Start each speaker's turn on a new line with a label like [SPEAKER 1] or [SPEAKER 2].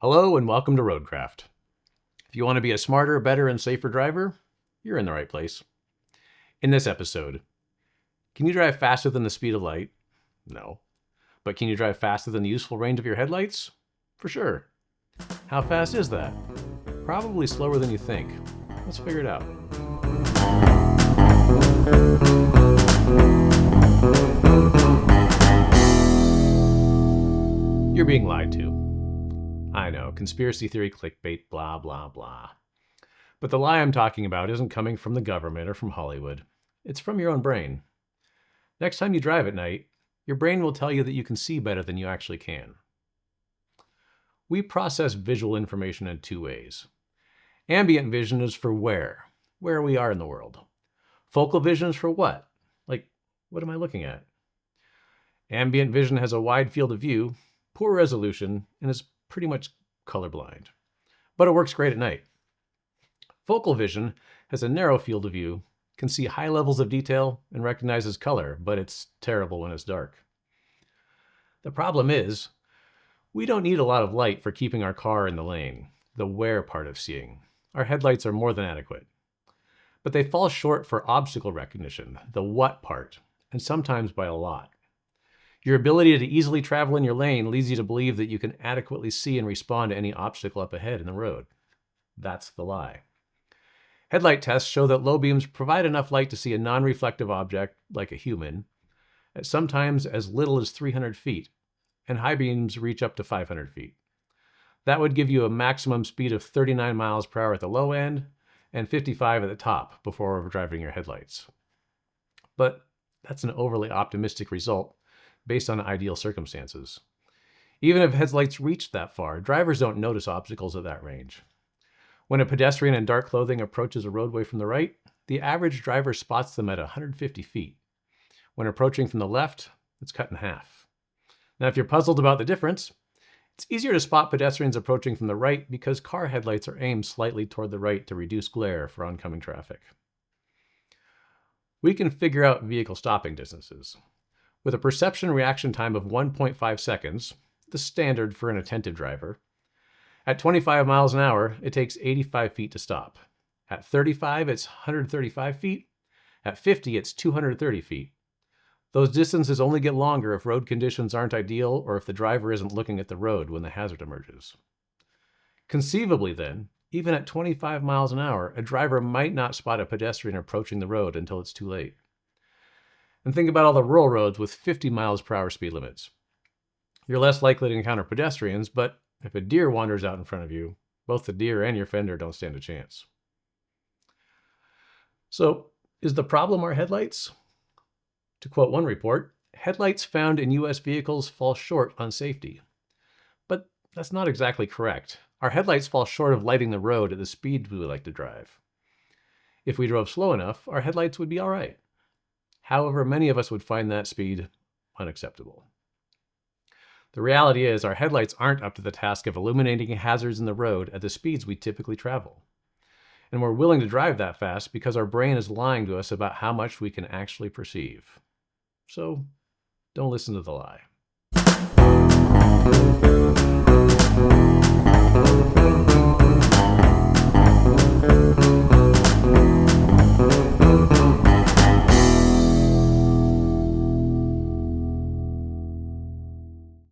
[SPEAKER 1] Hello and welcome to Roadcraft. If you want to be a smarter, better, and safer driver, you're in the right place. In this episode, can you drive faster than the speed of light? No. But can you drive faster than the useful range of your headlights? For sure. How fast is that? Probably slower than you think. Let's figure it out. You're being lied to. I know, conspiracy theory, clickbait, blah, blah, blah. But the lie I'm talking about isn't coming from the government or from Hollywood. It's from your own brain. Next time you drive at night, your brain will tell you that you can see better than you actually can. We process visual information in two ways. Ambient vision is for where we are in the world. Focal vision is for what? Like, what am I looking at? Ambient vision has a wide field of view, poor resolution, and is pretty much colorblind. But it works great at night. Focal vision has a narrow field of view, can see high levels of detail, and recognizes color, but it's terrible when it's dark. The problem is, we don't need a lot of light for keeping our car in the lane, the where part of seeing. Our headlights are more than adequate. But they fall short for obstacle recognition, the what part, and sometimes by a lot. Your ability to easily travel in your lane leads you to believe that you can adequately see and respond to any obstacle up ahead in the road. That's the lie. Headlight tests show that low beams provide enough light to see a non-reflective object, like a human, at sometimes as little as 300 feet, and high beams reach up to 500 feet. That would give you a maximum speed of 39 miles per hour at the low end and 55 at the top before overdriving your headlights. But that's an overly optimistic result based on ideal circumstances. Even if headlights reach that far, drivers don't notice obstacles at that range. When a pedestrian in dark clothing approaches a roadway from the right, the average driver spots them at 150 feet. When approaching from the left, it's cut in half. Now, if you're puzzled about the difference, it's easier to spot pedestrians approaching from the right because car headlights are aimed slightly toward the right to reduce glare for oncoming traffic. We can figure out vehicle stopping distances. With a perception reaction time of 1.5 seconds, the standard for an attentive driver, at 25 miles an hour, it takes 85 feet to stop. At 35, it's 135 feet. At 50, it's 230 feet. Those distances only get longer if road conditions aren't ideal or if the driver isn't looking at the road when the hazard emerges. Conceivably then, even at 25 miles an hour, a driver might not spot a pedestrian approaching the road until it's too late. And think about all the rural roads with 50 miles per hour speed limits. You're less likely to encounter pedestrians, but if a deer wanders out in front of you, both the deer and your fender don't stand a chance. So, is the problem our headlights? To quote one report, headlights found in US vehicles fall short on safety. But that's not exactly correct. Our headlights fall short of lighting the road at the speed we would like to drive. If we drove slow enough, our headlights would be all right. However, many of us would find that speed unacceptable. The reality is our headlights aren't up to the task of illuminating hazards in the road at the speeds we typically travel. And we're willing to drive that fast because our brain is lying to us about how much we can actually perceive. So don't listen to the lie.